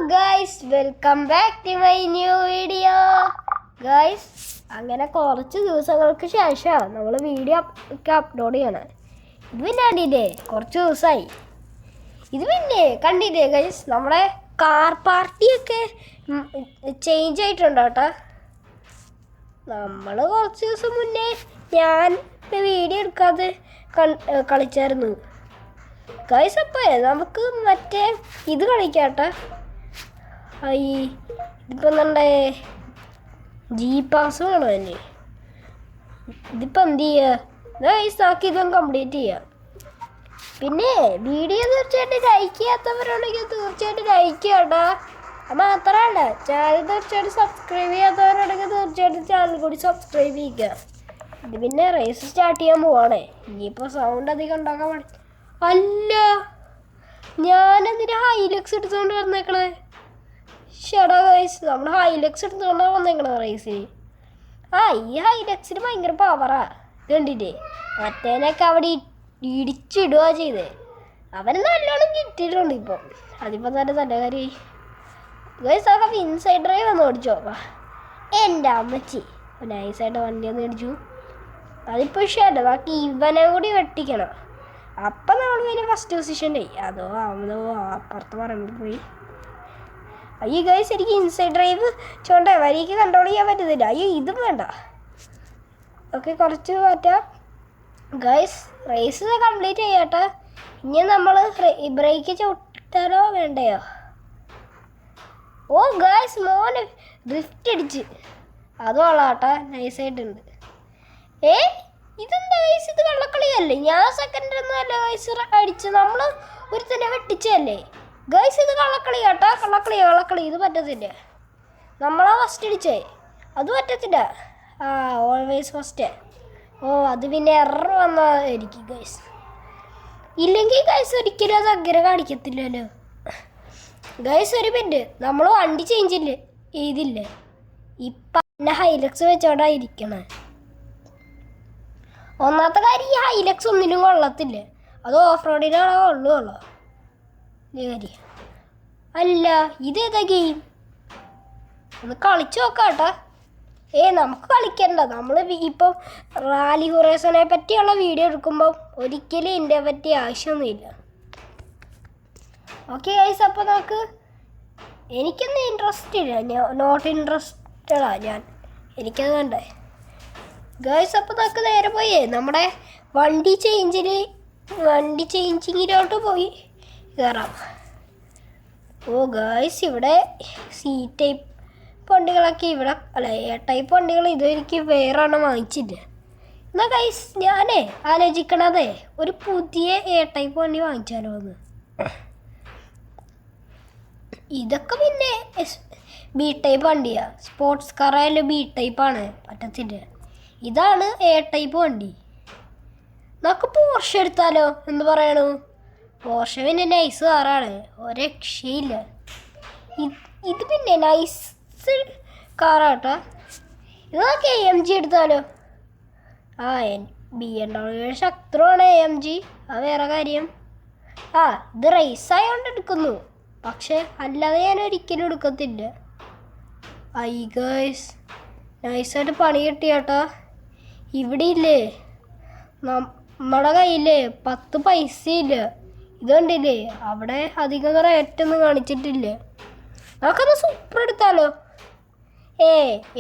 Guys, welcome back to my new video. Guys, അങ്ങനെ കുറച്ച് ദിവസങ്ങൾക്ക് ശേഷം നമ്മൾ വീഡിയോ ഒക്കെ അപ്ലോഡ് ചെയ്യണം. ഇത് പിന്നെ കണ്ടില്ലേ, കുറച്ച് ദിവസമായി. ഇത് പിന്നെ കണ്ടില്ലേ ഗൈസ്, നമ്മുടെ കാർ പാർട്ടിയൊക്കെ ചേഞ്ച് ആയിട്ടുണ്ട് കേട്ടോ. നമ്മൾ കുറച്ച് ദിവസം മുന്നേ ഞാൻ വീഡിയോ എടുക്കാതെ കളിച്ചായിരുന്നു ഗൈസ്. അപ്പോൾ നമുക്ക് മറ്റേ ഇത് കളിക്കാട്ടെ. ഇതിപ്പോൾ എന്താ ജി പാസ് വേണോ തന്നെ? ഇതിപ്പോൾ എന്ത് ചെയ്യുക ഗൈസ്? നമുക്ക് ഇതും കംപ്ലീറ്റ് ചെയ്യാം. പിന്നെ വീഡിയോ തീർച്ചയായിട്ടും ലൈക്ക് ചെയ്യാത്തവരുണ്ടെങ്കിൽ തീർച്ചയായിട്ടും ലൈക്ക് ചെയ്യട്ടോ. അത് മാത്രമല്ല, ചാനൽ തീർച്ചയായിട്ടും സബ്സ്ക്രൈബ് ചെയ്യാത്തവരുണ്ടെങ്കിൽ തീർച്ചയായിട്ടും ചാനൽ കൂടി സബ്സ്ക്രൈബ് ചെയ്യുക. ഇത് പിന്നെ റേസ് സ്റ്റാർട്ട് ചെയ്യാൻ പോവാണേ. ഇനിയിപ്പോൾ സൗണ്ട് അധികം ഉണ്ടാക്കാൻ പാടില്ല. അല്ല, ഞാനെന്തിനാ ഹൈലക്സ് എടുത്തുകൊണ്ട് വന്നേക്കണേ? ഷെടാ ഗൈസ്, നമ്മൾ ഹൈലക്സ് എടുത്തുകൊണ്ടാണ് വന്നേക്കണേ റേസിൽ. ഈ ഹൈലക്സിന് ഭയങ്കര പവറാ. ഇത് കണ്ടില്ലേ, മറ്റേനൊക്കെ അവിടെ ഇടിച്ചിടുക ചെയ്തേ. അവന് നല്ലോണം കിട്ടിയിട്ടുണ്ട് ഇപ്പോൾ. അതിപ്പോൾ തന്നെ നല്ല കാര്യം ഗൈസ്. ആകെ ഇൻസൈഡ് ഡ്രൈവ് ഒന്ന് ഓടിച്ചോ. എൻ്റെ അമ്മച്ചി നൈസായിട്ട് വണ്ടി ഒന്ന് ഇടിച്ചു. അതിപ്പോൾ ഇഷ്ടമല്ല, ബാക്കി ഇവനെ കൂടി വെട്ടിക്കണം. അപ്പം നമ്മൾ പിന്നെ ഫസ്റ്റ് പൊസിഷൻ്റെ അതോ അപ്പുറത്ത് പറമ്പിൽ പോയി. അയ്യോ ഗൈസ്, എനിക്ക് ഇൻസൈഡ് ഡ്രൈവ് ചോണ്ടേ വരിക്ക് കൺട്രോൾ ചെയ്യാൻ പറ്റുന്നില്ല. അയ്യോ ഇതും വേണ്ട. ഓക്കെ, കുറച്ച് മാറ്റാം ഗൈസ്. Raise complete ചെയ്യാട്ടെ. ഇനി നമ്മൾ ബ്രേക്ക് ചവിട്ടാനോ വേണ്ടയോ? ഓ ഗൈസ്, മോനെ ഡ്രിഫ്റ്റ് അടിച്ച്. അത് കൊള്ളാട്ടെ, നൈസായിട്ടുണ്ട്. ഇതെന്താ ഗൈസ്? ഇത് കള്ളക്കളിയല്ലേ? ഞാൻ സെക്കൻഡ് ഒന്നുമല്ല ഗൈസ് അടിച്ച്, നമ്മൾ ഒരു തന്നെ വെട്ടിച്ചല്ലേ ഗൈസ്. ഇത് കള്ളക്കളി കേട്ടോ, കള്ളക്കളി. ഇത് പറ്റത്തില്ല. നമ്മളാ ഫസ്റ്റ് അടിച്ചേ, അത് പറ്റത്തില്ല. Always first. അത് പിന്നെ എറർ വന്നായിരിക്കും ഗൈസ്. ഇല്ലെങ്കിൽ ഗൈസ് ഒരിക്കലും അത് അങ്ങനെ കാണിക്കത്തില്ലല്ലോ ഗൈസ്. ഒരു മിനിറ്റ്, നമ്മൾ വണ്ടി ചേഞ്ച് ചെയ്തില്ലേ? ഇപ്പം എന്നെ ഹൈലക്സ് വെച്ചോണ്ടാ ഇരിക്കണേ. ഒന്നാമത്തെ കാര്യം, ഈ ഹൈലക്സ് ഒന്നിനും കൊള്ളത്തില്ല. അത് ഓഫ് റോഡിനാണോ കൊള്ളുള്ളൂ കാര്യം. അല്ല, ഇതേതാ ഗെയിം? ഒന്ന് കളിച്ചു നോക്കാം കേട്ടോ. നമുക്ക് കളിക്കണ്ട. നമ്മൾ ഇപ്പം റാലി ഹൊറൈസനെ പറ്റിയുള്ള വീഡിയോ എടുക്കുമ്പോൾ ഒരിക്കലും ഇതിനെ പറ്റി ആവശ്യമൊന്നുമില്ല. ഓക്കെ ഗൈസ്, അപ്പോൾ നമുക്ക് എനിക്കൊന്നും ഇൻട്രസ്റ്റ് ഇല്ല. നോട്ട് ഇൻട്രസ്റ്റഡാ ഞാൻ. എനിക്കത് വേണ്ടേ ഗൈസ്. അപ്പോൾ നമുക്ക് നേരെ പോയി നമ്മുടെ വണ്ടി ചേഞ്ചിങ്ങിലോട്ട് പോയി കയറാം. ഗൈസ്, ഇവിടെ സി ടൈപ്പ് വണ്ടികളൊക്കെ ഇവിടെ അല്ല, എ ടൈപ്പ് വണ്ടികൾ ഇതെനിക്ക് വേറെ എണ്ണം വാങ്ങിച്ചില്ല. എന്നാൽ ഗൈസ്, ഞാനേ ആലോചിക്കണതേ ഒരു പുതിയ എ ടൈപ്പ് വണ്ടി വാങ്ങിച്ചാലോ എന്ന്. ഇതൊക്കെ പിന്നെ ബി ടൈപ്പ് വണ്ടിയാണ്. സ്പോർട്സ് കാറായാലും ബി ടൈപ്പാണ്, പറ്റത്തില്ല. ഇതാണ് എ ടൈപ്പ് വണ്ടി. നമുക്ക് പോർഷെ എടുത്താലോ എന്ന് പറയണു. പോർഷെ പിന്നെ നൈസ് കാറാണ്, ഒരു രക്ഷയില്ല. ഇത് പിന്നെ നൈസ് കാറാട്ടോ. ഇത് നമുക്ക് AMG എടുത്താലോ? BMW ശക്തമാണ് AMG, അത് വേറെ കാര്യം. ഇത് റേസ് ആയതുകൊണ്ട് എടുക്കുന്നു, പക്ഷെ അല്ലാതെ ഞാൻ ഒരിക്കലും എടുക്കത്തില്ല. ഗൈസ്, നൈസായിട്ട് പണി കിട്ടിയാട്ടോ. ഇവിടെ ഇല്ലേ, നമ്മുടെ കയ്യിൽ 10 പൈസ ഇല്ല. ഇതുകൊണ്ടില്ലേ, അവിടെ അധികം റേറ്റൊന്നും കാണിച്ചിട്ടില്ല. നമുക്കൊന്ന് സൂപ്പർ എടുത്താലോ?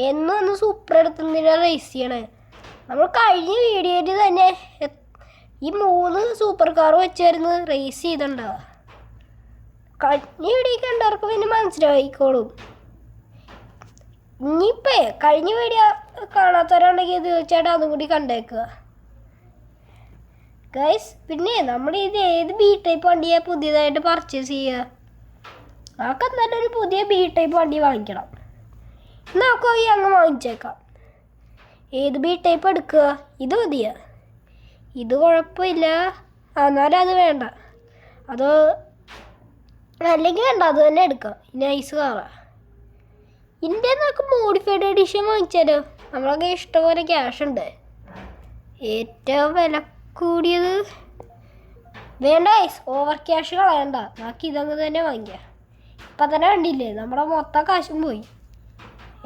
എന്നും സൂപ്പർ എടുത്തുന്നില്ല റേസ് ചെയ്യണേ. നമ്മൾ കഴിഞ്ഞ വീഡിയോയിൽ തന്നെ ഈ 3 സൂപ്പർ കാർ വെച്ചായിരുന്നു റേസ് ചെയ്തിട്ടുണ്ടാവുക. കഴിഞ്ഞ വീഡിയോ കണ്ടവർക്ക് പിന്നെ മനസ്സിലായിക്കോളും. ഇനിയിപ്പോൾ കഴിഞ്ഞ വീഡിയോ കാണാത്തവരുണ്ടെങ്കിൽ തീർച്ചയായിട്ടും അതും കൂടി കണ്ടേക്കുക ഗൈസ്. പിന്നെ നമ്മൾ ഇത് ഏത് ബി ടൈപ്പ് വണ്ടിയാണ് പുതിയതായിട്ട് പർച്ചേസ് ചെയ്യുക? നമുക്ക് എന്തായാലും ഒരു പുതിയ ബി ടൈപ്പ് വണ്ടി വാങ്ങിക്കണം. നമുക്ക് അങ്ങ് വാങ്ങിച്ചേക്കാം. ഏത് ബി ടൈപ്പ് എടുക്കുക? ഇത് മതിയാ? ഇത് കുഴപ്പമില്ല, എന്നാലും അത് വേണ്ട. അതോ അല്ലെങ്കിൽ വേണ്ട, അത് തന്നെ എടുക്കാം. നൈസ് കാറാ. ഇതിൻ്റെ നമുക്ക് മോഡിഫൈഡ് എഡിഷൻ വാങ്ങിച്ചാലോ? നമ്മളൊക്കെ ഇഷ്ടംപോലെ ക്യാഷ് ഉണ്ട്. ഏറ്റവും വില കൂടിയത് വേണ്ട, ഓവർ ക്യാഷ് കളയണ്ട. ബാക്കി ഇതങ്ങ് തന്നെ വാങ്ങിക്കാം. ഇപ്പം തന്നെ കണ്ടില്ലേ നമ്മുടെ മൊത്തം കാശും പോയി.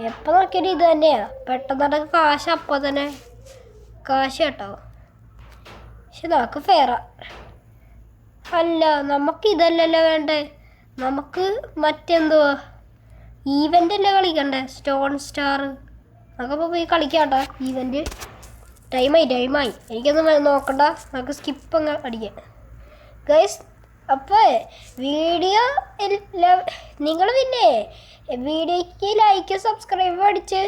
എപ്പോൾ നോക്കിയാലും ഇത് തന്നെയാണ്, പെട്ടെന്ന് കാശ് അപ്പം തന്നെ കാശ് കേട്ടോ. പക്ഷെ നമുക്ക് ഫെയറാ അല്ല, നമുക്ക് ഇതല്ലല്ലോ വേണ്ടേ, നമുക്ക് മറ്റെന്തുവാ ഈവൻ്റ് അല്ലേ കളിക്കണ്ടേ, സ്റ്റോൺ സ്റ്റാർ. നമുക്കപ്പോൾ പോയി കളിക്കാട്ടോ ഈവൻ്റ്. ടൈമായി എനിക്കൊന്നും നോക്കണ്ട, നമുക്ക് സ്കിപ്പ് അങ്ങ് അടിക്കാം ഗൈസ്. അപ്പോൾ വീഡിയോ നിങ്ങൾ പിന്നെ വീഡിയോയ്ക്ക് ലൈക്ക് സബ്സ്ക്രൈബ് അടിച്ച്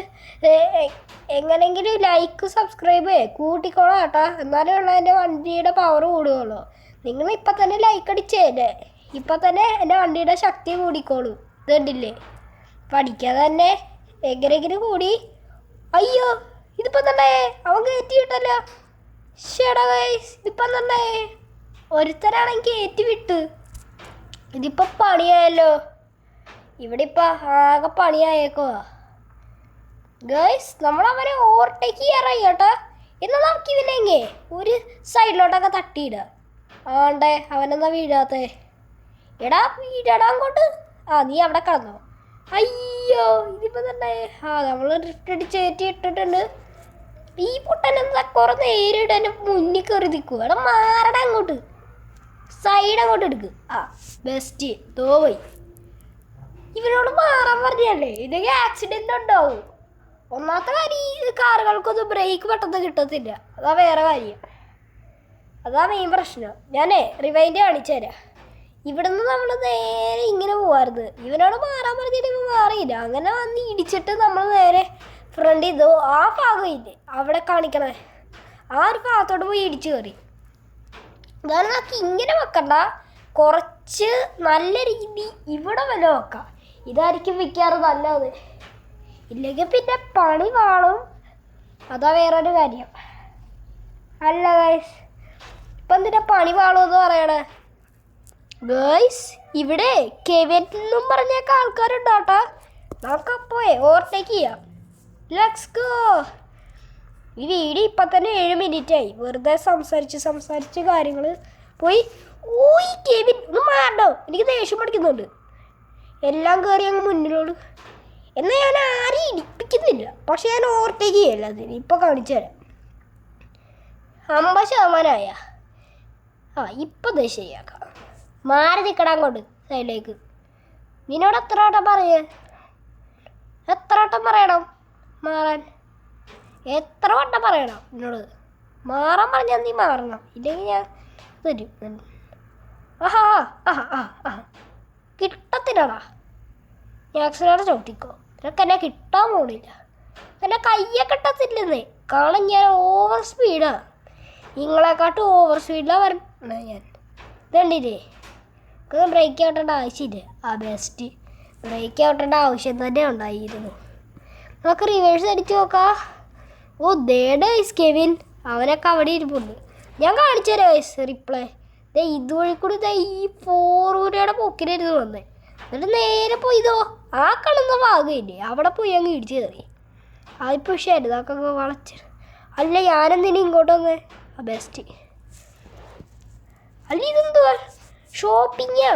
എങ്ങനെയെങ്കിലും ലൈക്ക് സബ്സ്ക്രൈബ് കൂട്ടിക്കോളാം കേട്ടോ, എന്നാലേ ഉള്ള എൻ്റെ വണ്ടിയുടെ പവർ കൂടുകയുള്ളൂ. നിങ്ങൾ ഇപ്പം തന്നെ ലൈക്ക് അടിച്ചേല്ലേ, ഇപ്പം തന്നെ എൻ്റെ വണ്ടിയുടെ ശക്തി കൂടിക്കോളൂ. ഇത് കണ്ടില്ലേ, പഠിക്കാതെ തന്നെ എങ്ങനെയെങ്കിലും കൂടി. അയ്യോ ഇതിപ്പം തന്നെ അവൻ കയറ്റി വിട്ടല്ലോ. ഷേടാ ഗൈസ്, ഇതിപ്പം തന്നെ ഒരുത്തരാണെങ്കിൽ കയറ്റി വിട്ട്. ഇതിപ്പോൾ പണിയായല്ലോ, ഇവിടെ ഇപ്പം ആകെ പണിയായേക്കോ ഗൈസ്. നമ്മളവരെ ഓവർടേക്ക് ചെയ്യാറായി കേട്ടോ. എന്നാൽ നമുക്ക് ഇതിനെങ്ങേ ഒരു സൈഡിലോട്ടൊക്കെ തട്ടിയിടുക. ആണ്ടേ അവനെന്നാ വീഴാത്തേ, എടാ വീഴടാ അങ്ങോട്ട്. നീ അവിടെ കിടന്നോ. അയ്യോ ഇതിപ്പോൾ തന്നെ നമ്മൾ ഡ്രിഫ്റ്റ് അടിച്ച് കയറ്റി ഇട്ടിട്ടുണ്ട്. ഈ പൊട്ടനെന്താ കുറേ നേരിടാൻ മുന്നിൽ കയറി നിൽക്കുക. എടാ മാറടാ അങ്ങോട്ട്, സൈഡ് അങ്ങോട്ട് എടുക്കുക. ബെസ്റ്റ് തോവൈ. ഇവരോട് മാറാൻ പറഞ്ഞല്ലേ, ഇതൊക്കെ ആക്സിഡൻ്റ് ഉണ്ടാവും. ഒന്നാമത്തെ കാര്യം ഈ കാറുകൾക്കൊന്നും ബ്രേക്ക് പെട്ടെന്ന് കിട്ടത്തില്ല, അതാ വേറെ കാര്യം, അതാ മെയിൻ പ്രശ്നം. ഞാനേ റിവൈൻഡ് കാണിച്ചു തരാം. ഇവിടുന്ന് നമ്മൾ നേരെ ഇങ്ങനെ പോവാറുണ്ട്, ഇവനോട് മാറാൻ പറഞ്ഞിട്ട് ഇവ മാറിയില്ല. അങ്ങനെ വന്ന് ഇടിച്ചിട്ട് നമ്മൾ നേരെ ഫ്രണ്ട് ചെയ്തു ആ ഭാഗം ഇല്ലേ അവിടെ കാണിക്കണേ, ആ ഒരു ഭാഗത്തോട്ട് പോയി ഇടിച്ചു കയറി. അതാണ് നമുക്ക് ഇങ്ങനെ വെക്കണ്ട, കുറച്ച് നല്ല രീതി ഇവിടെ വല്ല വെക്കാം. ഇതായിരിക്കും വിൽക്കാറ് നല്ലത്, ഇല്ലെങ്കിൽ പിന്നെ പണി വാളും, അതാ വേറൊരു കാര്യം. അല്ല ഗൈസ്, ഇപ്പം എന്തിനാ പണി വാളുമെന്ന് പറയണേ ഗൈസ്. ഇവിടെ കെവിനും പറഞ്ഞേക്ക ആൾക്കാരുണ്ടോട്ടോ, നമുക്കപ്പോൾ ഓവർടേക്ക് ചെയ്യാം. Let's go. ഈ വീഡിയോ ഇപ്പം തന്നെ 7 മിനിറ്റായി, വെറുതെ സംസാരിച്ച് കാര്യങ്ങൾ പോയി. ഈ കെവിൻ ഒന്ന് മാറണോ, എനിക്ക് ദേഷ്യം പഠിക്കുന്നുണ്ട്. എല്ലാം കയറി അങ്ങ് മുന്നിലോട്. എന്നാൽ ഞാൻ ആരെയും ഇടിപ്പിക്കുന്നില്ല, പക്ഷെ ഞാൻ ഓവർടേക്ക് ചെയ്യല്ല. അതിന് ഇപ്പോൾ കാണിച്ചു തരാം. 50% ഇപ്പം ദേ ശരിയാക്കാം. മാറി നിൽക്കണം അങ്ങോട്ട് സൈഡിലേക്ക്. നിന്നോട് എത്ര വട്ടം പറയണം മാറാൻ? എത്ര വട്ടം പറയണം എന്നോട് മാറാൻ പറഞ്ഞാൽ നീ മാറണം, ഇല്ലെങ്കിൽ ഞാൻ തരും. കിട്ടത്തില്ലടാ, ഞാൻ ആക്സിഡൻറ്റ് ചവിട്ടിക്കോ. ഇതൊക്കെ എന്നെ കിട്ടാൻ പോണില്ല, എന്നെ കയ്യെ കിട്ടത്തില്ലെന്നേ. കാരണം ഞാൻ ഓവർ സ്പീഡാണ്, നിങ്ങളെക്കാട്ടും ഓവർ സ്പീഡിലാണ് വരണേ ഞാൻ. ഇതുണ്ടില്ലേ, ബ്രേക്ക് ഔട്ടേണ്ട ആവശ്യമില്ല. ബെസ്റ്റ് ബ്രേക്ക് ഔട്ടേണ്ട ആവശ്യം തന്നെ ഉണ്ടായിരുന്നു. നമുക്ക് റിവേഴ്സ് അടിച്ച് നോക്കാം. കെവിൻ അവനൊക്കെ അവിടെ ഇരിപ്പുണ്ട്. ഞാൻ കാണിച്ചു തരാം റിപ്ലൈ. ഇതുവഴി കൂടി ഈ 4 രൂപയുടെ പൊക്കിലായിരുന്നു വന്നേ. എന്നിട്ട് നേരെ പോയിതോ ആ കാണുന്ന ഭാഗമില്ലേ അവിടെ പോയി അങ്ങ് ഇടിച്ച് കയറി. അതിപ്പോൾ ശരി ഇതൊക്കെ വളച്ച്. അല്ല ഞാനെന്തിനും ഇങ്ങോട്ട് വന്നേ. ബെസ്റ്റ്. അല്ല ഇതെന്തുവാ ഷോപ്പിങ്ങാ,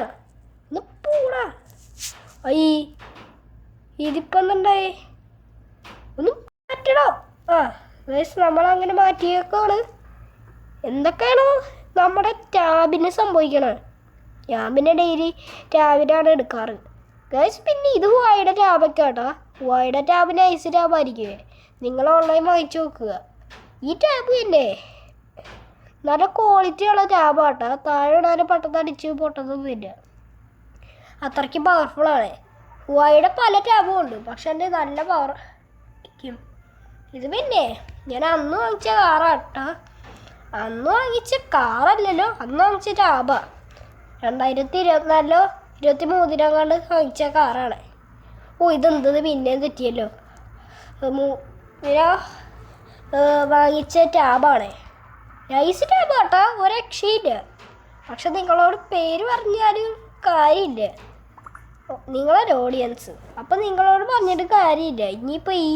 ഒന്ന് പൂടാ. ഇതിപ്പം എന്തുണ്ടായേ, ഒന്ന് മാറ്റണോ? നമ്മളങ്ങനെ മാറ്റിയേക്കാണ്. എന്തൊക്കെയാണോ നമ്മുടെ ടാബിന് സംഭവിക്കണത്. ഞാൻ പിന്നെ ഡെയിലി ടാബിനാണ് എടുക്കാറ് ഗൈസ്. പിന്നെ ഇത് ഹുവായുടെ ടാബൊക്കെ കേട്ടോ. ഹുവായുടെ ടാബിന് ഐസ് ടാബായിരിക്കുമേ, നിങ്ങൾ ഓൺലൈൻ വാങ്ങിച്ചു നോക്കുക. ഈ ടാബ് തന്നെ നല്ല ക്വാളിറ്റിയുള്ള ടാബാട്ടോ. താഴെ ഇടാനും പെട്ടെന്ന് അടിച്ച് പൊട്ടതൊന്നുമില്ല, അത്രയ്ക്ക് പവർഫുള്ളാണ്. ഹുവായുടെ പല ടാബും ഉണ്ട്, പക്ഷെ എൻ്റെ നല്ല പവർ ക്കും. ഇത് പിന്നെ ഞാൻ അന്ന് വാങ്ങിച്ച കാറാട്ടോ. അന്ന് വാങ്ങിച്ച കാറല്ലല്ലോ, അന്ന് വാങ്ങിച്ച ടാബാ. 2024 23 വാങ്ങിച്ച കാറാണ്. ഇതെന്തത് പിന്നെയും തെറ്റിയല്ലോ. വാങ്ങിച്ച ടാബാണ്, നൈസ് ടാബ് കേട്ടോ, ഒരു രക്ഷയില്ല. പക്ഷെ നിങ്ങളോട് പേര് പറഞ്ഞാലും കാര്യമില്ല, നിങ്ങളൊരു ഓഡിയൻസ്. അപ്പം നിങ്ങളോട് പറഞ്ഞിട്ട് കാര്യമില്ല. ഇനിയിപ്പോൾ ഈ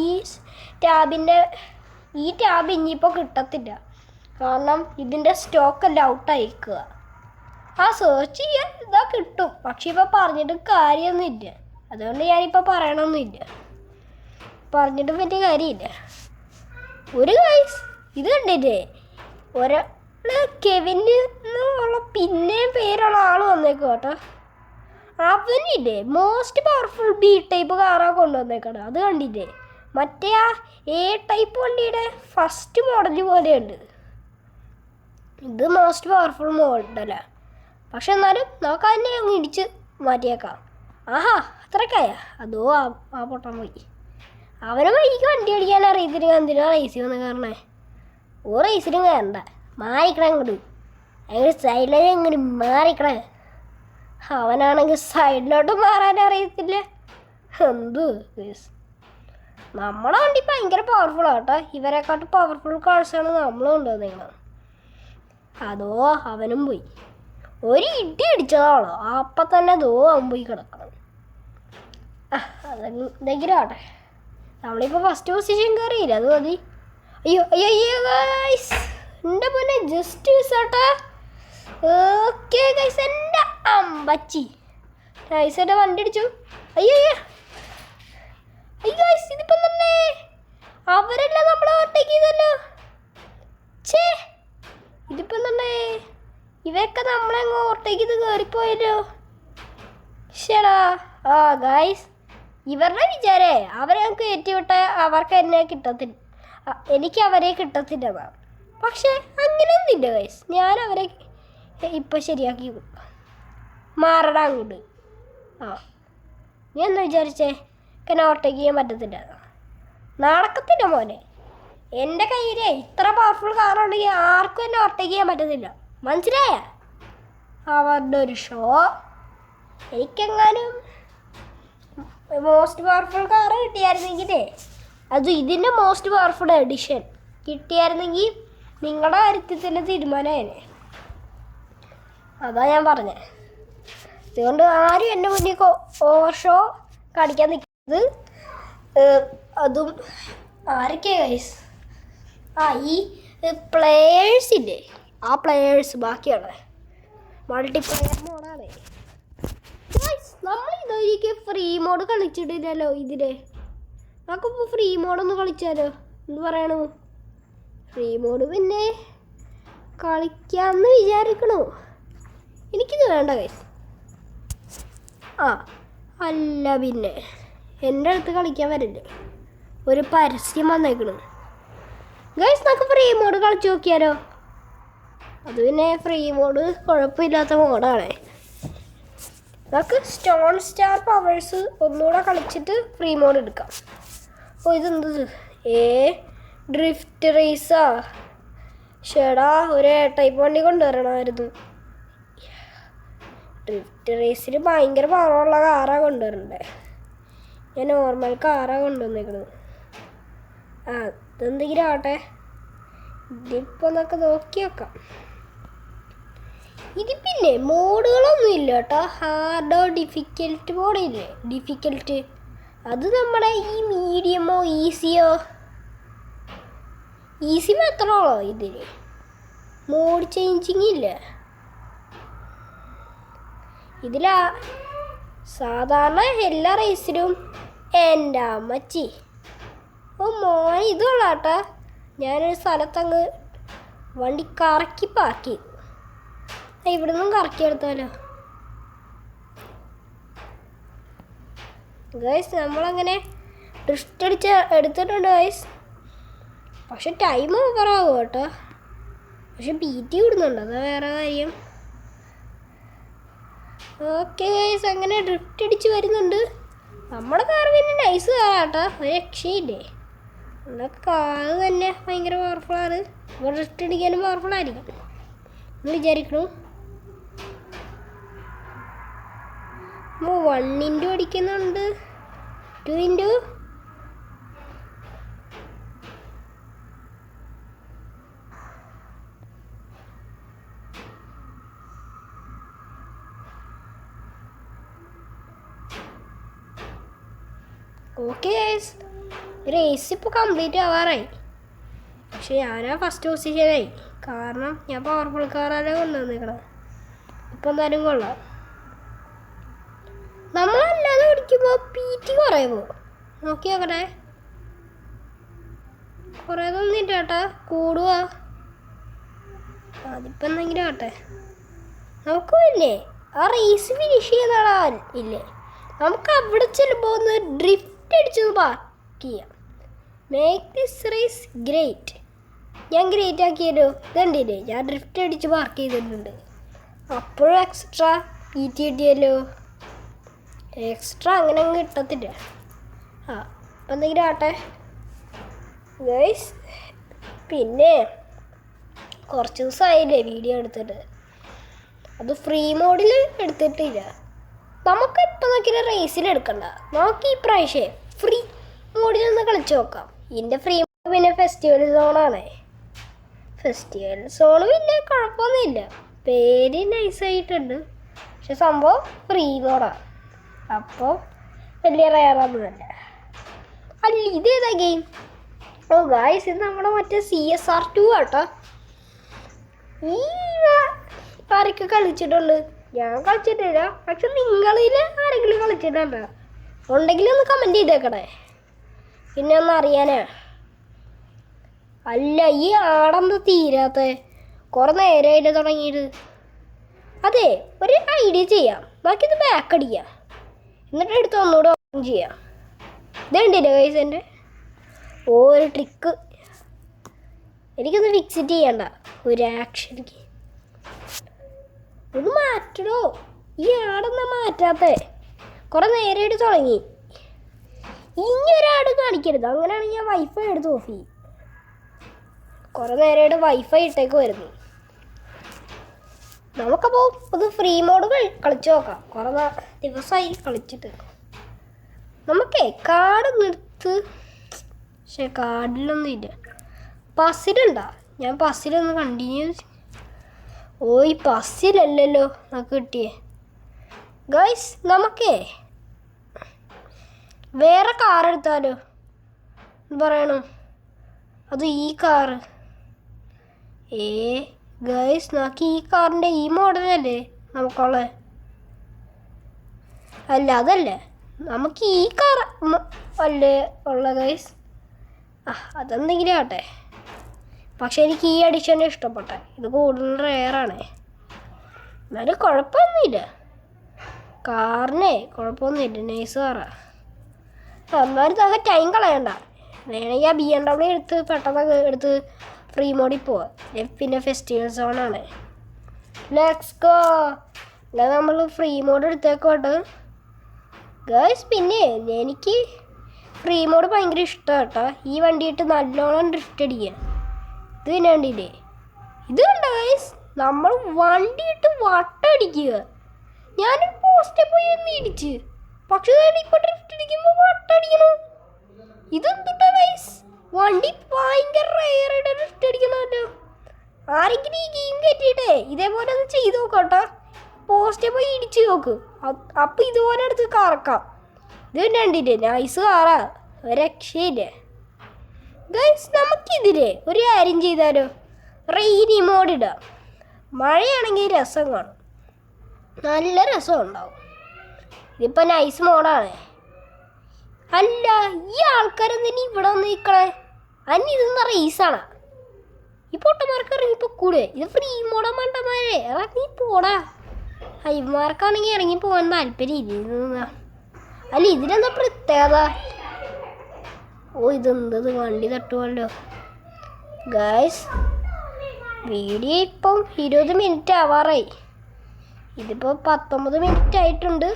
ടാബ് ഇനിയിപ്പോൾ കിട്ടത്തില്ല, കാരണം ഇതിൻ്റെ സ്റ്റോക്കെല്ലാം ഔട്ടായിരിക്കുക. ആ സെർച്ച് ചെയ്യാൻ ഇതാ കിട്ടും. പക്ഷെ ഇപ്പം പറഞ്ഞിട്ട് കാര്യമൊന്നുമില്ല. അതുകൊണ്ട് ഞാനിപ്പോൾ പറയണമൊന്നുമില്ല. പറഞ്ഞിട്ട് വലിയ കാര്യമില്ല. ഒരു ഗൈസ് ഇത് കണ്ടില്ലേ, ഒരാൾ കെവിന് എന്നുള്ള പിന്നെയും പേരുള്ള ആൾ വന്നേക്കും കേട്ടോ. അവനില്ലേ മോസ്റ്റ് പവർഫുൾ ബി ടൈപ്പ് കാറാണ് കൊണ്ടുവന്നേക്കണം. അത് കണ്ടില്ലേ, മറ്റേ ആ എ ടൈപ്പ് വണ്ടിയുടെ ഫസ്റ്റ് മോഡൽ പോലെയുണ്ട്. ഇത് മോസ്റ്റ് പവർഫുൾ മോഡലാണ്. പക്ഷെ എന്നാലും നമുക്ക് അതിനെ അങ്ങ് ഇടിച്ച് മാറ്റിയേക്കാം. ആഹാ അത്രക്കായ. അതോ ആ പൊട്ടാൻ പോയി. അവനെ വഴിക്ക് വണ്ടി ഓടിക്കാൻ അറിയത്തില്ല. എന്തിനാ റേസിൽ വന്ന് കയറണേ? ഓ റേസിലും കയറണ്ട, മാറിക്കണേ അങ്ങോട്ട്. അങ്ങനെ സൈഡിലേക്ക് എങ്ങനെ മാറിക്കണേ. അവനാണെങ്കിൽ സൈഡിലോട്ട് മാറാൻ അറിയത്തില്ല. എന്ത് നമ്മളെ വണ്ടി ഭയങ്കര പവർഫുള്ളാണ് കേട്ടോ. ഇവരെക്കാട്ട് പവർഫുൾ കാഴ്ചയാണ് നമ്മൾ കൊണ്ടുവന്നേക്കുന്നത്. അതോ അവനും പോയി. ഒരു ഇടി അടിച്ചതാണോ, അപ്പം തന്നെ ദോ അവൻ പോയി കിടക്കണം. അതെന്തെങ്കിലും ആട്ടെ, നമ്മളിപ്പോൾ ഫസ്റ്റ് പൊസിഷൻ കയറിയില്ല, അത് മതി. അയ്യോ അയ്യോ അയ്യോ ഗൈസ്, എൻ്റെ പൊന്നെ ജസ്റ്റ് മിസ്സാട്ടെ. ഓക്കെ ഗൈസ്, എൻ്റെ അമ്പച്ചി നൈസായിട്ട് വണ്ടി അടിച്ചു. അയ്യോ അയ്യോ അയ്യോ ഗൈസ്, ഇതിപ്പം തന്നെ അവരെല്ലാം നമ്മളെ ഓവർടേക്ക് ചെയ്തല്ലോ. ഛേ, ഇതിപ്പം തന്നെ ഇവയൊക്കെ നമ്മളങ്ങ് ഓവർടേക്ക് ചെയ്ത് കയറിപ്പോയല്ലോ. ശടാ. ആ ഗൈസ്, ഇവരുടെ വിചാരേ അവരെ ഞങ്ങൾക്ക് ഏറ്റുവിട്ടാൽ അവർക്ക് എന്നെ കിട്ടത്തില്ല, എനിക്ക് അവരെ കിട്ടത്തില്ലെന്നാണ്. പക്ഷേ അങ്ങനെയൊന്നുമില്ല ഗൈസ്, ഞാൻ അവരെ ഇപ്പം ശരിയാക്കി കൊടുക്കാം. മാറടാ അങ്ങോട്ട്. ആ നീ എന്താ വിചാരിച്ചേ, എന്നെ ഓവർടേക്ക് ചെയ്യാൻ പറ്റത്തില്ല? നടക്കത്തില്ല മോനെ. എൻ്റെ കയ്യിലേ ഇത്ര പവർഫുൾ കാറുണ്ടെങ്കിൽ ആർക്കും എന്നെ ഓവർടേക്ക് ചെയ്യാൻ പറ്റത്തില്ല, മനസ്സിലായ? അവരുടെ ഒരു ഷോ. എനിക്കെങ്ങാനും മോസ്റ്റ് പവർഫുൾ കാറ് കിട്ടിയായിരുന്നെങ്കിലേ, അത് ഇതിൻ്റെ മോസ്റ്റ് പവർഫുൾ എഡിഷൻ കിട്ടിയായിരുന്നെങ്കിൽ നിങ്ങളുടെ കാര്യത്തിൽ തന്നെ തീരുമാനമായേനെ. അതാ ഞാൻ പറഞ്ഞത്. അതുകൊണ്ട് ആരും എൻ്റെ മുന്നിൽ ഓവർ ഷോ കാണിക്കാൻ നിൽക്കുന്നത്. അതും ആരൊക്കെ ഗൈസ്? ആ ഈ പ്ലെയേഴ്സില്ലേ, ആ പ്ലെയേഴ്സ് ബാക്കിയാണ്. മൾട്ടിപ്ലെയർ മോഡാണ് ഗൈസ്. നമ്മൾ ഇതൊരിക്കൽ ഫ്രീ മോഡ് കളിച്ചിട്ടില്ലല്ലോ ഇതില്. നമുക്കിപ്പോൾ ഫ്രീ മോഡൊന്ന് കളിച്ചാലോ, എന്ത് പറയണു? ഫ്രീ മോഡ് പിന്നെ കളിക്കാമെന്ന് വിചാരിക്കണു. എനിക്കിത് വേണ്ട ഗൈസ്. ആ അല്ല പിന്നെ എൻ്റെ അടുത്ത് കളിക്കാൻ വരില്ലേ, ഒരു പരസ്യം വന്നേക്കണു ഗൈസ്. നമുക്ക് ഫ്രീ മോഡ് കളിച്ച് നോക്കിയാലോ? അത് പിന്നെ ഫ്രീ മോഡ് കുഴപ്പമില്ലാത്ത മോഡാണ്. നമുക്ക് സ്റ്റോൺ സ്റ്റാർ പവേഴ്സ് ഒന്നുകൂടെ കളിച്ചിട്ട് ഫ്രീ മോഡ് എടുക്കാം. ഓ ഇതെന്തത്? ഡ്രിഫ്റ്റ് റേസാ. ഷേടാ, ഒരു ടൈപ്പ് വണ്ടി കൊണ്ടുവരണമായിരുന്നു. ഡ്രിഫ്റ്റ് റേസിൽ ഭയങ്കര പവറുള്ള കാറാണ് കൊണ്ടുവരണ്ടേ. ഞാൻ നോർമൽ കാറാണ് കൊണ്ടുവന്നേക്കണത്. ആ ഇതെന്തെങ്കിലും ആവട്ടെ. ഇതിപ്പോൾ നമുക്ക് നോക്കി നോക്കാം. ഇത് പിന്നെ മോഡുകളൊന്നും ഇല്ല കേട്ടോ. ഹാർഡോ ഡിഫിക്കൽട്ട് മോഡില്ലേ, ഡിഫിക്കൽട്ട് അത് നമ്മുടെ ഈ മീഡിയമോ ഈസിയോ, ഈസി മാത്രമുള്ളോ ഇതിന്? മോഡ് ചേഞ്ചിങ് ഇല്ല ഇതിലാ. സാധാരണ എല്ലാ റേസിലും എൻ്റെ അമ്മച്ചി. ഓ മോനെ ഇത് കൊള്ളാട്ടാ. ഞാനൊരു സ്ഥലത്തങ്ങ് വണ്ടി കറക്കി പാക്കി. ഇവിടെ നിന്നും കറക്കി എടുത്താലോ ഗൈസ്. നമ്മളങ്ങനെ ഡ്രിഫ്റ്റ് അടിച്ച് എടുത്തിട്ടുണ്ട് ഗൈസ്. പക്ഷെ ടൈം ഓവറാകും കേട്ടോ. പക്ഷെ ബീറ്റ് വിടുന്നുണ്ട്, അതാ വേറെ കാര്യം. ഓക്കെ ഗൈസ്, അങ്ങനെ ഡ്രിഫ്റ്റ് അടിച്ച് വരുന്നുണ്ട്. നമ്മുടെ കാർ പിന്നെ നൈസ് കാറാട്ടോ, ഒരു രക്ഷയില്ലേ. നമ്മുടെ കാർ തന്നെ ഭയങ്കര പവർഫുള്ളാണ്. അപ്പോൾ ഡ്രിഫ്റ്റ് അടിക്കാനും പവർഫുള്ളായിരിക്കും എന്ന് വിചാരിക്കണു. 1 ഇൻറ്റു അടിക്കുന്നുണ്ട്, 2 ഇൻറ്റു. ഓക്കെ ഗൈസ്, റേസ് ഇപ്പോൾ കംപ്ലീറ്റ് ആവാറായി. പക്ഷെ ഞാനാ ഫസ്റ്റ് പൊസിഷനായി, കാരണം ഞാൻ പവർഫുൾ കാറാണ് കൊണ്ടുവന്നിരിക്കണത്. ഇപ്പം എന്തായാലും കൊള്ളാം. നമ്മളല്ലാതെ ഓടിക്കുമ്പോൾ PT കുറയുമോ നോക്കി നോക്കട്ടെ. കുറേതൊന്നുമില്ല ചേട്ടാ, കൂടുക. അതിപ്പോൾ എന്തെങ്കിലും ആട്ടെ. നമുക്കും ഇല്ലേ ആ റേസ് ഫിനിഷ് ചെയ്യുന്നതാ ഇല്ലേ, നമുക്ക് അവിടെ ചെല്ലുമ്പോൾ ഒന്ന് ഡ്രിഫ്റ്റ് അടിച്ചത് പാർക്ക് ചെയ്യാം. Make this race great. ഞാൻ ഗ്രേറ്റ് ആക്കിയല്ലോ, ഇതുണ്ടില്ലേ ഞാൻ ഡ്രിഫ്റ്റ് അടിച്ച് പാർക്ക് ചെയ്തിട്ടുണ്ട്. അപ്പോഴും എക്സ്ട്രാ PT കിട്ടിയല്ലോ. എക്സ്ട്രാ അങ്ങനെ അങ്ങ് കിട്ടത്തില്ല. അപ്പം എന്തെങ്കിലും ആട്ടെ ഗൈസ്. പിന്നെ കുറച്ച് ദിവസമായില്ലേ വീഡിയോ എടുത്തിട്ട്, അത് ഫ്രീ മോഡിൽ എടുത്തിട്ടില്ല. നമുക്ക് ഇപ്പം നോക്കിയാൽ റേസിൽ എടുക്കണ്ട, നമുക്ക് ഈ പ്രാവശ്യം ഫ്രീ മോഡിൽ ഒന്ന് കളിച്ച് നോക്കാം. ഇതിൻ്റെ ഫ്രീ മോഡ് പിന്നെ ഫെസ്റ്റിവൽ സോണാണ്. ഫെസ്റ്റിവൽ സോണ് പിന്നെ കുഴപ്പമൊന്നുമില്ല, പേര് നൈസായിട്ടുണ്ട്. പക്ഷെ സംഭവം ഫ്രീ മോഡാണ്, അപ്പോൾ വലിയ റയറൊന്നുമല്ല. അല്ല ഇതേതാ ഗെയിം? ഓ ഗായ്സ്, ഇത് നമ്മുടെ മറ്റേ CSR2 ആട്ടോ. ഈ ആരൊക്കെ കളിച്ചിട്ടുണ്ട്? ഞാൻ കളിച്ചിട്ടില്ല, പക്ഷെ നിങ്ങളിൽ ആരെങ്കിലും കളിച്ചിട്ടുണ്ടോ? ഉണ്ടെങ്കിൽ ഒന്ന് കമൻറ്റ് ചെയ്തേക്കണേ, പിന്നെ ഒന്ന് അറിയാനാ. അല്ല ഈ ആടെന്താ തീരാത്ത? കുറേ നേരമായിട്ട് തുടങ്ങിയിട്ട്. അതെ, ഒരു ഐഡിയ ചെയ്യാം, നമുക്കിത് ബാക്ക് അടിക്കാം, എന്നിട്ട് എടുത്ത് ഒന്നുകൂടെ ഓപ്പൺ ചെയ്യാം. ഇതുണ്ടല്ലേ ഗൈസ് എൻ്റെ ഒരു ട്രിക്ക്. എനിക്കൊന്ന് ഫിക്സിറ്റ് ചെയ്യണ്ട, ഒരു ആക്ഷനിക്ക് ഒന്ന് മാറ്റണോ? ഈ ആടെന്നാ മാറ്റാത്തേ? കുറേ നേരമായിട്ട് തുടങ്ങി. ഇനി ഒരാട് കാണിക്കരുത്, അങ്ങനെയാണെങ്കിൽ ഞാൻ വൈഫൈ എടുത്ത് ഓഫ് ചെയ്യും. കുറേ നേരമായിട്ട് വൈഫൈ ഇട്ടേക്ക് വരുന്നു. നമുക്കപ്പോൾ ഇത് ഫ്രീ മോഡ് കളിച്ച് നോക്കാം. കുറേ ദിവസമായി കളിച്ചിട്ട്. നമുക്കേ കാർഡ് നിർത്ത്. പക്ഷെ കാർഡിലൊന്നും ഇല്ല. പസിലുണ്ടോ? ഞാൻ പസിലൊന്ന് കണ്ടിന്യൂ. ഓ ഈ പസിലല്ലല്ലോ നമുക്ക് കിട്ടിയേ. ഗൈസ് നമുക്കേ വേറെ കാർ എടുത്താലോ പറയണോ? അത് ഈ കാറ്. ഗൈസ് നമുക്ക് ഈ കാറിൻ്റെ ഈ മോഡലല്ലേ നമുക്കുള്ളത്? അല്ല അതല്ലേ, നമുക്ക് ഈ കാർ അല്ലേ ഉള്ള ഗൈസ്. അതെന്തെങ്കിലും ആട്ടെ. പക്ഷെ എനിക്ക് ഈ എഡിഷൻ ഇഷ്ടപ്പെട്ടെ. ഇത് കൂടുതൽ റെയറാണ്, എന്നാലും കുഴപ്പമൊന്നുമില്ല. കാറിനെ കുഴപ്പമൊന്നുമില്ല, നൈസ് കാറാണ്. എന്നാലും നമുക്ക് ടൈം കളയണ്ട. വേണമെങ്കിൽ ആ BMW എടുത്ത് പെട്ടെന്ന് എടുത്ത് ഫ്രീ മോഡിൽ പോവാം. പിന്നെ ഫെസ്റ്റിവൽ സോണാണ്. Let's go. അല്ലാതെ നമ്മൾ ഫ്രീ മോഡ് എടുത്തേക്കോട്ട് ഗേൾസ്. പിന്നെ എനിക്ക് ഫ്രീ മോഡ് ഭയങ്കര ഇഷ്ടമാണ് കേട്ടോ. ഈ വണ്ടിയിട്ട് നല്ലോണം ഡ്രിഫ്റ്റ് അടിക്കുക. ഇത് തന്നെ കണ്ടില്ലേ? ഇത് കണ്ട ഗേൾസ്, നമ്മൾ വണ്ടിയിട്ട് വട്ടടിക്കുക. ഞാൻ പോസ്റ്റേ പോയി ഒന്ന് ഇടിച്ച്, പക്ഷെ ഇപ്പോൾ ഡ്രിഫ്റ്റ് അടിക്കുമ്പോൾ വട്ടടിക്കണം. ഇതെന്തുട്ടാ ഗേൾസ്, വണ്ടി ഭയങ്കര റയറായിട്ട് ഡ്രിഫ്റ്റ് അടിക്കണമല്ലോ. ആരെങ്കിലും ഈ ഗെയിം കയറ്റിയിട്ടേ ഇതേപോലെ ഒന്ന് ചെയ്ത് നോക്കട്ടോ. പോസ്റ്റേ പോയി ഇടിച്ച് നോക്ക്, അപ്പം ഇതുപോലെ എടുത്ത് കറക്കാം. ഇത് കണ്ടില്ലേ, നൈസ് കാറാ, ഒരു രക്ഷയില്ല ഗൈസ്. നമുക്കിതിലേ ഒരു കാര്യം ചെയ്താലോ, റെയിനി മോഡ് ഇടാം. മഴയാണെങ്കിൽ രസം കാണും, നല്ല രസം ഉണ്ടാവും. ഇതിപ്പോൾ നൈസ് മോഡാണ്. അല്ല ഈ ആൾക്കാരെന്തിനീ ഇവിടെ വന്ന് നിൽക്കണേ? അന്ന് ഇതെന്ന റേസാണ്. ഈ പൊട്ടന്മാർക്ക് ഇറങ്ങിപ്പോൾ കൂടെ. ഇത് ഫ്രീ മോഡാ മണ്ടന്മാരെ, ഇറങ്ങി പോടാ. ഹൈമാർക്കാണെങ്കിൽ ഇറങ്ങി പോകാൻ താല്പര്യം ഇല്ല. അല്ല ഇതിനെന്താ പ്രത്യേകത? ഓ ഇതെന്തത് വണ്ടി തട്ടുമല്ലോ ഗായ്സ്. വീഡിയോ ഇപ്പം 20 മിനിറ്റ് ആവാറായി. ഇതിപ്പോൾ 19 മിനിറ്റ് ആയിട്ടുണ്ട്.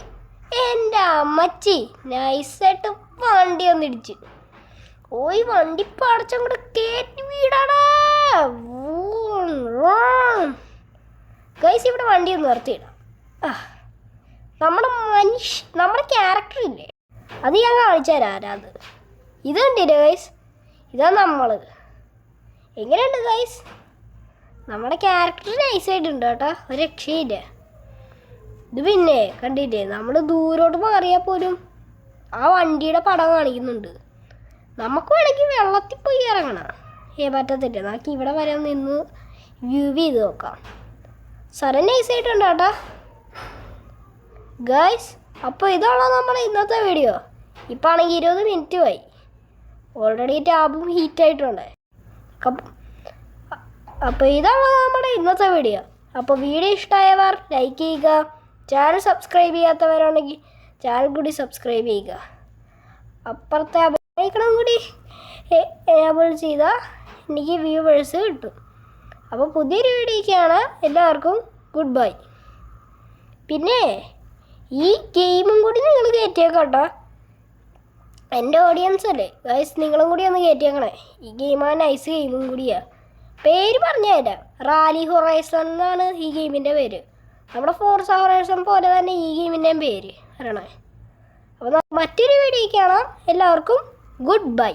എൻ്റെ അമ്മച്ചി നൈസായിട്ട് വണ്ടി ഒന്നിടിച്ച്. ഓ ഈ വണ്ടി പടച്ചങ്ങോട്ട് കയറ്റി വീടാടാ ഗൈസ്. ഇവിടെ വണ്ടി ഒന്ന് നിർത്തിയിടാം. നമ്മുടെ ക്യാരക്ടർ ഇല്ലേ, അത് ഞാൻ കാണിച്ചു തരാം. ആരാത്? ഇത് കണ്ടില്ലേ ഗൈസ്, ഇതാ നമ്മൾ. എങ്ങനെയുണ്ട് ഗൈസ്? നമ്മുടെ ക്യാരക്ടർ നൈസായിട്ടുണ്ട് കേട്ടോ, ഒരു രക്ഷയില്ല. ഇത് പിന്നെ കണ്ടില്ലേ, നമ്മൾ ദൂരോട്ട് മാറിയാൽ പോലും ആ വണ്ടിയുടെ പടം കാണിക്കുന്നുണ്ട്. നമുക്ക് വേണമെങ്കിൽ വെള്ളത്തിൽ പോയി ഇറങ്ങണം. പറ്റത്തില്ല, നമുക്ക് ഇവിടെ വരെ നിന്ന് വ്യൂ ചെയ്ത് നോക്കാം. സ്ഥലം നൈസായിട്ടുണ്ട് കേട്ടോ. ഗൈസ്, അപ്പോൾ ഇതാണോ നമ്മുടെ ഇന്നത്തെ വീഡിയോ. ഇപ്പം ആണെങ്കിൽ 20 മിനിറ്റ് ആയി. ഓൾറെഡി ടാബും ഹീറ്റായിട്ടുണ്ട്. അപ്പോൾ ഇതാണ് നമ്മുടെ ഇന്നത്തെ വീഡിയോ. അപ്പോൾ വീഡിയോ ഇഷ്ടമായവർ ലൈക്ക് ചെയ്യുക. ചാനൽ സബ്സ്ക്രൈബ് ചെയ്യാത്തവരുണ്ടെങ്കിൽ ചാനൽ കൂടി സബ്സ്ക്രൈബ് ചെയ്യുക. അപ്പുറത്തെ ബെല്ലൈക്കൺ കൂടി എനേബിൾ ചെയ്താൽ എനിക്ക് വ്യൂവേഴ്സ് കിട്ടും. അപ്പോൾ പുതിയൊരു വീഡിയോയ്ക്കാണ്. എല്ലാവർക്കും ഗുഡ് ബൈ. പിന്നെ ഈ ഗെയിമും കൂടി നിങ്ങൾ കയറ്റിയേക്കട്ടോ. എൻ്റെ ഓഡിയൻസ് അല്ലേ ഗൈസ്, നിങ്ങളും കൂടി ഒന്ന് കയറ്റിയേക്കണേ. ഈ ഗെയിമാണ് നൈസ് ഗെയിമും കൂടിയാണ്. പേര് പറഞ്ഞു തരാം, റാലി ഹൊറൈസൺ എന്നാണ് ഈ ഗെയിമിൻ്റെ പേര്. നമ്മുടെ ഫോർസ ഹൊറൈസൺ പോലെ തന്നെ ഈ ഗെയിമിൻ്റെയും പേര് അറിയണേ. അപ്പോൾ മറ്റൊരു വീഡിയോയ്ക്ക് കാണാം. എല്ലാവർക്കും ഗുഡ് ബൈ.